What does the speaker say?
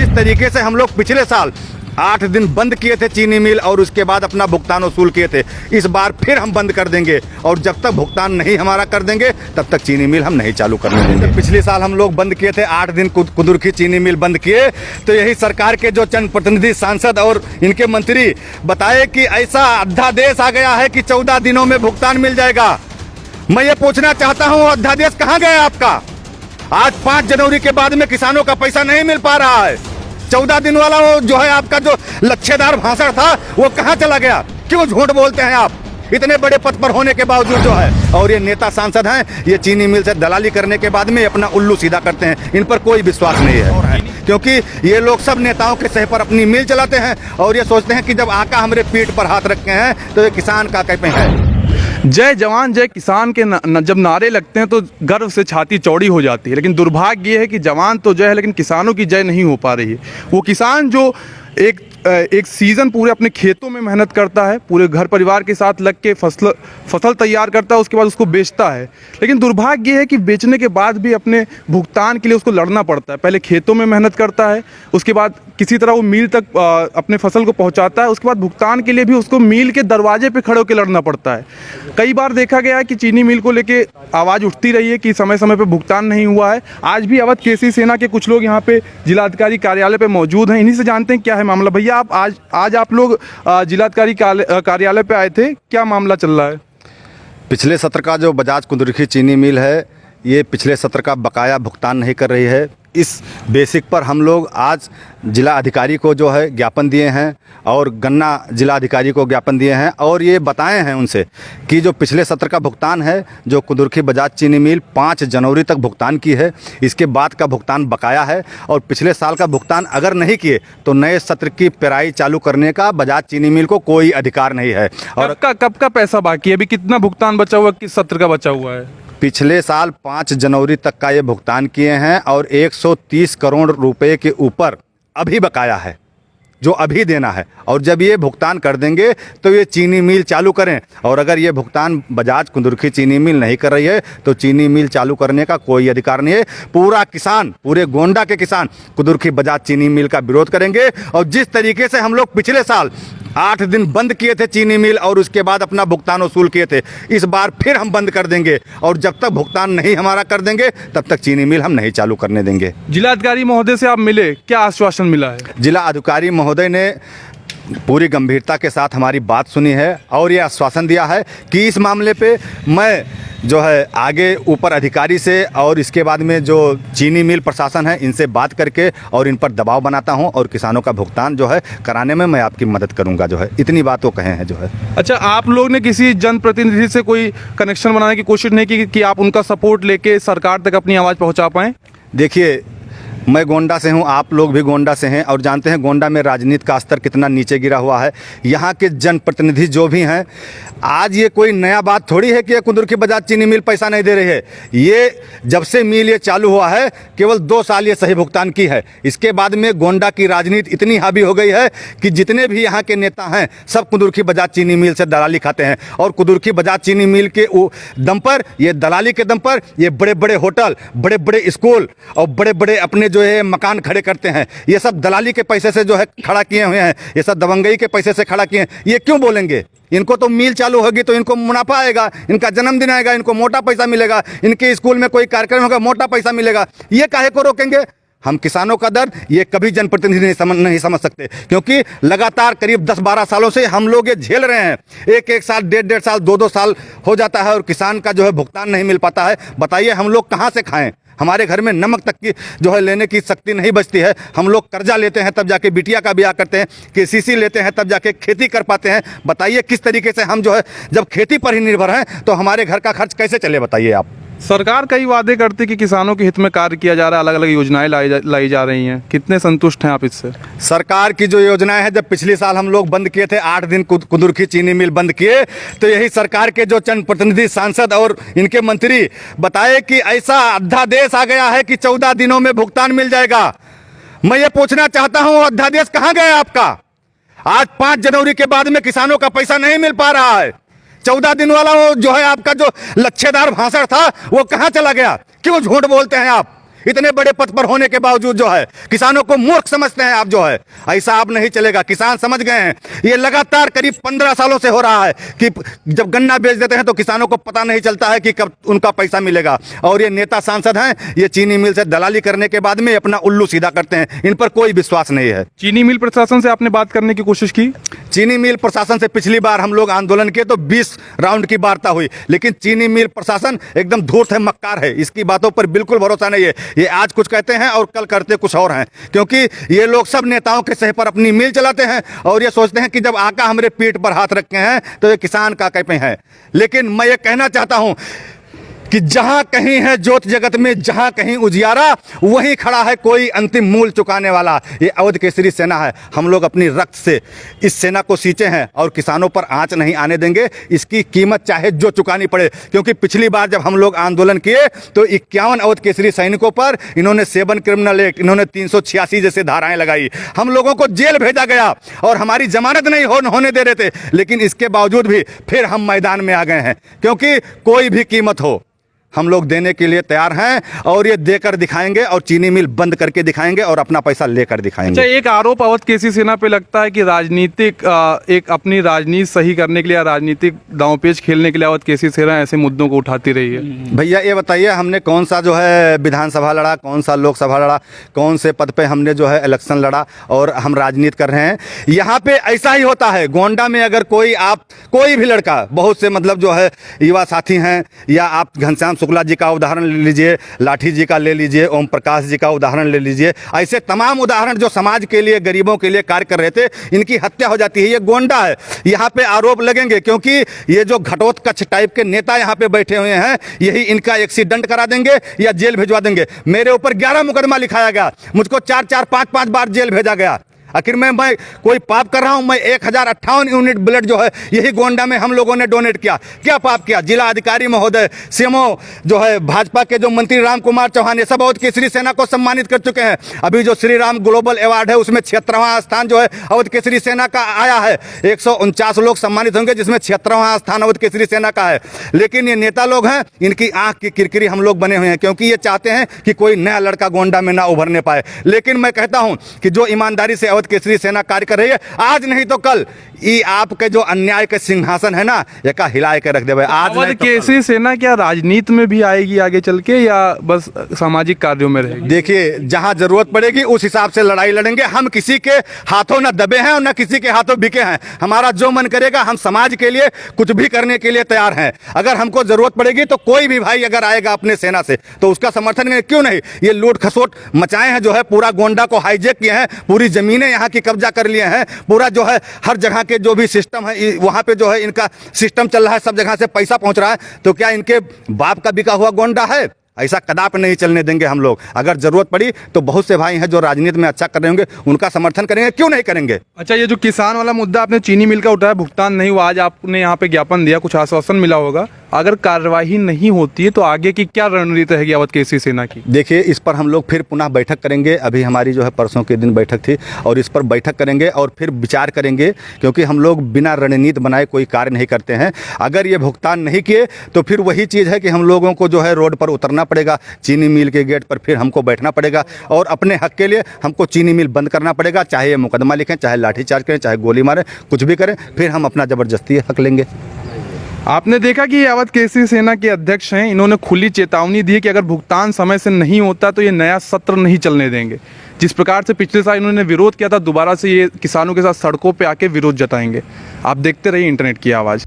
जिस तरीके से हम लोग पिछले साल 8 दिन बंद किए थे चीनी मिल और उसके बाद अपना भुगतान वसूल किए थे, इस बार फिर हम बंद कर देंगे और जब तक भुगतान नहीं हमारा कर देंगे तब तक चीनी मिल हम नहीं चालू करने देंगे। पिछले साल हम लोग बंद किए थे 8 दिन कुदुरखी चीनी मिल बंद किए, तो यही सरकार के जो चंद प्रतिनिधि सांसद और इनके मंत्री बताए कि ऐसा अध्यादेश आ गया है कि 14 दिनों में भुगतान मिल जाएगा। मैं ये पूछना चाहता हूँ अध्यादेश कहाँ गया आपका? आज 5 जनवरी के बाद में किसानों का पैसा नहीं मिल पा रहा है। 14 दिन वाला वो जो है आपका जो लच्छेदार भाषण था वो कहाँ चला गया? क्यों झूठ बोलते हैं आप इतने बड़े पद पर होने के बावजूद जो है? और ये नेता सांसद हैं, ये चीनी मिल से दलाली करने के बाद में अपना उल्लू सीधा करते हैं। इन पर कोई विश्वास नहीं है क्योंकि ये लोग सब नेताओं के सह पर अपनी मिल चलाते हैं और ये सोचते हैं कि जब आका हमारे पीठ पर हाथ रखे हैं तो ये किसान का पे है। जय जवान जय किसान के जब नारे लगते हैं तो गर्व से छाती चौड़ी हो जाती है, लेकिन दुर्भाग्य ये है कि जवान तो जय है लेकिन किसानों की जय नहीं हो पा रही है। वो किसान जो एक सीज़न पूरे अपने खेतों में मेहनत करता है, पूरे घर परिवार के साथ लग के फसल तैयार करता है, उसके बाद उसको बेचता है, लेकिन दुर्भाग्य ये है कि बेचने के बाद भी अपने भुगतान के लिए उसको लड़ना पड़ता है। पहले खेतों में मेहनत करता है, उसके बाद किसी तरह वो मील तक अपने फसल को पहुंचाता है, उसके बाद भुगतान के लिए भी उसको मील के दरवाजे पे खड़े होकर लड़ना पड़ता है। कई बार देखा गया है कि चीनी मिल को लेके आवाज़ उठती रही है कि समय समय पर भुगतान नहीं हुआ है। आज भी अवध केसी सेना के कुछ लोग यहाँ पे जिलाधिकारी कार्यालय पे मौजूद हैं, इन्हीं से जानते हैं क्या है मामला। भैया आप आज आप लोग जिलाधिकारी कार्यालय पे आए थे, क्या मामला चल रहा है? पिछले सत्र का जो बजाज कुदुरखी चीनी मिल है ये पिछले सत्र का बकाया भुगतान नहीं कर रही है। इस बेसिक पर हम लोग आज जिला अधिकारी को जो है ज्ञापन दिए हैं और गन्ना जिला अधिकारी को ज्ञापन दिए हैं और ये बताए हैं उनसे कि जो पिछले सत्र का भुगतान है जो कुदुरखी बजाज चीनी मिल 5 जनवरी तक भुगतान की है, इसके बाद का भुगतान बकाया है और पिछले साल का भुगतान अगर नहीं किए तो नए सत्र की पेराई चालू करने का बजाज चीनी मिल को कोई अधिकार नहीं है। और कब का पैसा बाकी है? अभी कितना भुगतान बचा हुआ है? किस सत्र का बचा हुआ है? पिछले साल 5 जनवरी तक का ये भुगतान किए हैं और 130 करोड़ रुपए के ऊपर अभी बकाया है जो अभी देना है। और जब ये भुगतान कर देंगे तो ये चीनी मिल चालू करें, और अगर ये भुगतान बजाज कुदुरखी चीनी मिल नहीं कर रही है तो चीनी मिल चालू करने का कोई अधिकार नहीं है। पूरा किसान, पूरे गोंडा के किसान कुदुरखी बजाज चीनी मिल का विरोध करेंगे। और जिस तरीके से हम लोग पिछले साल 8 दिन बंद किए थे चीनी मिल और उसके बाद अपना भुगतान वसूल किए थे, इस बार फिर हम बंद कर देंगे और जब तक भुगतान नहीं हमारा कर देंगे तब तक चीनी मिल हम नहीं चालू करने देंगे। जिलाधिकारी महोदय से आप मिले, क्या आश्वासन मिला है? जिला अधिकारी महोदय ने पूरी गंभीरता के साथ हमारी बात सुनी है और ये आश्वासन दिया है कि इस मामले पे मैं जो है आगे ऊपर अधिकारी से और इसके बाद में जो चीनी मिल प्रशासन है इनसे बात करके और इन पर दबाव बनाता हूं और किसानों का भुगतान जो है कराने में मैं आपकी मदद करूंगा। जो है इतनी बात वो कहे हैं जो है। अच्छा, आप लोग ने किसी जनप्रतिनिधि से कोई कनेक्शन बनाने की कोशिश नहीं की कि आप उनका सपोर्ट लेके सरकार तक अपनी आवाज़ पहुँचा पाएँ? देखिए, मैं गोंडा से हूं, आप लोग भी गोंडा से हैं और जानते हैं गोंडा में राजनीति का स्तर कितना नीचे गिरा हुआ है। यहाँ के जनप्रतिनिधि जो भी हैं, आज ये कोई नया बात थोड़ी है कि कुदुरखी बजाज चीनी मिल पैसा नहीं दे रही है। ये जब से मिल ये चालू हुआ है केवल 2 साल ये सही भुगतान की है। इसके बाद में गोंडा की राजनीति इतनी हावी हो गई है कि जितने भी यहाँ के नेता हैं सब कुदुरखी बजाज चीनी मिल से दलाली खाते हैं और कुदुरखी बजाज चीनी मिल के दम पर, ये दलाली के दम पर ये बड़े बड़े होटल, बड़े बड़े स्कूल और बड़े बड़े अपने जो है मकान खड़े करते हैं। ये सब दलाली के पैसे से जो है खड़ा किए हुए हैं, ये सब दबंगई के पैसे से खड़ा किए हैं। ये क्यों बोलेंगे? इनको तो मिल चालू होगी तो इनको मुनाफा आएगा, इनका जन्मदिन आएगा, इनको मोटा पैसा मिलेगा, इनके स्कूल में कोई कार्यक्रम होगा मोटा पैसा मिलेगा। ये काहे को रोकेंगे? हम किसानों का दर्द ये कभी जनप्रतिनिधि नहीं समझ सकते क्योंकि लगातार करीब 10-12 सालों से हम लोग ये झेल रहे हैं। एक साल, 1.5 साल, 2-2 साल हो जाता है और किसान का जो है भुगतान नहीं मिल पाता है। बताइए हम लोग कहाँ से खाएं? हमारे घर में नमक तक की जो है लेने की शक्ति नहीं बचती है। हम लोग कर्जा लेते हैं तब जाके बिटिया का ब्याह करते हैं, केसीसी लेते हैं तब जाके खेती कर पाते हैं। बताइए किस तरीके से हम जो है जब खेती पर ही निर्भर हैं तो हमारे घर का खर्च कैसे चले? बताइए आप। सरकार कई वादे करती कि किसानों के हित में कार्य किया जा रहा है, अलग अलग योजनाएं लाई जा रही हैं, कितने संतुष्ट हैं आप इससे? सरकार की जो योजनाएं हैं, जब पिछले साल हम लोग बंद किए थे 8 दिन कुदुरखी चीनी मिल बंद किए, तो यही सरकार के जो चंद प्रतिनिधि सांसद और इनके मंत्री बताए कि ऐसा अध्यादेश आ गया है कि 14 दिनों में भुगतान मिल जाएगा। मैं ये पूछना चाहता हूँ अध्यादेश कहाँ गया आपका? आज 5 जनवरी के बाद में किसानों का पैसा नहीं मिल पा रहा है। 14 दिन वाला वो जो है आपका जो लच्छेदार भाषण था वो कहाँ चला गया? क्यों झूठ बोलते हैं आप इतने बड़े पद पर होने के बावजूद जो है किसानों को मूर्ख समझते हैं आप जो है। ऐसा अब नहीं चलेगा, किसान समझ गए हैं। ये लगातार करीब 15 सालों से हो रहा है कि जब गन्ना बेच देते हैं तो किसानों को पता नहीं चलता है कि कब उनका पैसा मिलेगा। और ये नेता सांसद हैं, ये चीनी मिल से दलाली करने के बाद में अपना उल्लू सीधा करते हैं, इन पर कोई विश्वास नहीं है। चीनी मिल प्रशासन से आपने बात करने की कोशिश की? चीनी मिल प्रशासन से पिछली बार हम लोग आंदोलन किए तो 20 राउंड की वार्ता हुई, लेकिन चीनी मिल प्रशासन एकदम धूर्त है, मक्कार है, इसकी बातों पर बिल्कुल भरोसा नहीं है। ये आज कुछ कहते हैं और कल करते कुछ और हैं, क्योंकि ये लोग सब नेताओं के सह पर अपनी मिल चलाते हैं और ये सोचते हैं कि जब आका हमारे पीठ पर हाथ रखे हैं तो ये किसान का कहीं है। लेकिन मैं ये कहना चाहता हूं कि जहां कहीं है ज्योत जगत में, जहां कहीं उजियारा, वहीं खड़ा है कोई अंतिम मूल्य चुकाने वाला। ये अवध केसरी सेना है। हम लोग अपनी रक्त से इस सेना को सींचे हैं और किसानों पर आंच नहीं आने देंगे। इसकी कीमत चाहे जो चुकानी पड़े, क्योंकि पिछली बार जब हम लोग आंदोलन किए तो 51 अवध केसरी सैनिकों पर इन्होंने 7 क्रिमिनल एक्ट, इन्होंने 386 जैसे धाराएं लगाई, हम लोगों को जेल भेजा गया और हमारी जमानत नहीं होने दे रहे थे। लेकिन इसके बावजूद भी फिर हम मैदान में आ गए हैं, क्योंकि कोई भी कीमत हो हम लोग देने के लिए तैयार हैं और ये देकर दिखाएंगे और चीनी मिल बंद करके दिखाएंगे और अपना पैसा लेकर दिखाएंगे। अच्छा, एक आरोप अवध केसरी सेना पे लगता है कि राजनीतिक एक अपनी राजनीति सही करने के लिए, राजनीतिक दांवपेच खेलने के लिए अवध केसरी सेना ऐसे मुद्दों को उठाती रही है। भैया ये बताइए, हमने कौन सा जो है विधानसभा लड़ा, कौन सा लोकसभा लड़ा, कौन से पद पे हमने जो है इलेक्शन लड़ा और हम राजनीति कर रहे हैं? यहाँ पे ऐसा ही होता है। गोंडा में अगर कोई भी लड़का, बहुत से मतलब जो है युवा साथी हैं, या आप घनश्याम शुक्ला जी का उदाहरण ले लीजिए, लाठी जी का ले लीजिए, ओम प्रकाश जी का उदाहरण ले लीजिए, ऐसे तमाम उदाहरण जो समाज के लिए, गरीबों के लिए कार्य कर रहे थे, इनकी हत्या हो जाती है। ये गोंडा है, यहाँ पे आरोप लगेंगे क्योंकि ये जो घटोत्कच टाइप के नेता यहाँ पे बैठे हुए हैं, यही इनका एक्सीडेंट करा देंगे या जेल भिजवा देंगे। मेरे ऊपर 11 मुकदमा लिखाया गया, मुझको 4-4, 5-5 बार जेल भेजा गया। आखिर मैं कोई पाप कर रहा हूं? मैं 1058 यूनिट ब्लड जो है यही गोंडा में हम लोगों ने डोनेट किया। क्या पाप किया? जिला अधिकारी महोदय, सीएमओ जो है, भाजपा के जो मंत्री राम कुमार चौहान, ये सब अवध केसरी सेना को सम्मानित कर चुके हैं। अभी जो श्री राम ग्लोबल अवार्ड है उसमें 76वां स्थान जो है अवध केसरी सेना का आया है। 149 लोग सम्मानित होंगे जिसमें 76वां स्थान अवध केसरी सेना का है। लेकिन ये नेता लोग हैं, इनकी आंख की किरकिरी हम लोग बने हुए हैं, क्योंकि ये चाहते हैं कि कोई नया लड़का गोंडा में ना उभरने पाए। लेकिन मैं कहता हूं कि जो ईमानदारी से केसरी सेना कार्य कर रही है, आज नहीं तो कल ये आपके जो अन्याय के सिंहासन है ना, ये का हिला के रख देवे। आज अवध केसरी सेना क्या राजनीति में भी आएगी आगे चल के, या बस सामाजिक कार्यों में रहेगी? देखिए, जहां जरूरत पड़ेगी उस हिसाब से लड़ाई लड़ेंगे। हम किसी के हाथों न दबे हैं और न किसी के हाथों बिके हैं। हमारा जो मन करेगा, हम समाज के लिए कुछ भी करने के लिए तैयार हैं। अगर हमको जरूरत पड़ेगी तो कोई भी भाई अगर आएगा अपने सेना से तो उसका समर्थन करेंगे, क्यों नहीं। ये लूट खसोट मचाए हैं, जो है पूरा गोंडा को हाईजेक किए हैं, पूरी जमीनें यहाँ की कब्जा कर लिए हैं, पूरा जो है हर जगह के जो भी सिस्टम है वहाँ पे जो है इनका सिस्टम चल रहा है, सब जगह से पैसा पहुँच रहा है। तो क्या इनके बाप का बिका हुआ गोंडा है? ऐसा कदापि नहीं चलने देंगे हम लोग। अगर जरूरत पड़ी तो बहुत से भाई हैं जो राजनीति में अच्छा कर रहे होंगे, उनका समर्थन करेंगे, क्यों नहीं करेंगे। अच्छा, ये जो किसान वाला मुद्दा आपने चीनी मिल का उठाया, भुगतान नहीं हुआ, आज आपने यहाँ पे ज्ञापन दिया, कुछ आश्वासन मिला होगा। अगर कार्यवाही नहीं होती है तो आगे की क्या रणनीति रहेगी अवध केसरी सेना की? देखिए, इस पर हम लोग फिर पुनः बैठक करेंगे। अभी हमारी जो है परसों के दिन बैठक थी और इस पर बैठक करेंगे और फिर विचार करेंगे, क्योंकि हम लोग बिना रणनीति बनाए कोई कार्य नहीं करते हैं। अगर ये भुगतान नहीं किए तो फिर वही चीज़ है कि हम लोगों को जो है रोड पर उतरना पड़ेगा, चीनी मिल के गेट पर फिर हमको बैठना पड़ेगा और अपने हक के लिए हमको चीनी मिल बंद करना पड़ेगा। चाहे ये मुकदमा लिखें, चाहे लाठीचार्ज करें, चाहे गोली मारें, कुछ भी करें, फिर हम अपना ज़बरदस्ती हक लेंगे। आपने देखा कि अवध केसरी सेना के अध्यक्ष हैं, इन्होंने खुली चेतावनी दी कि अगर भुगतान समय से नहीं होता तो ये नया सत्र नहीं चलने देंगे। जिस प्रकार से पिछले साल इन्होंने विरोध किया था, दोबारा से ये किसानों के साथ सड़कों पे आके विरोध जताएंगे। आप देखते रहिए इंटरनेट की आवाज़।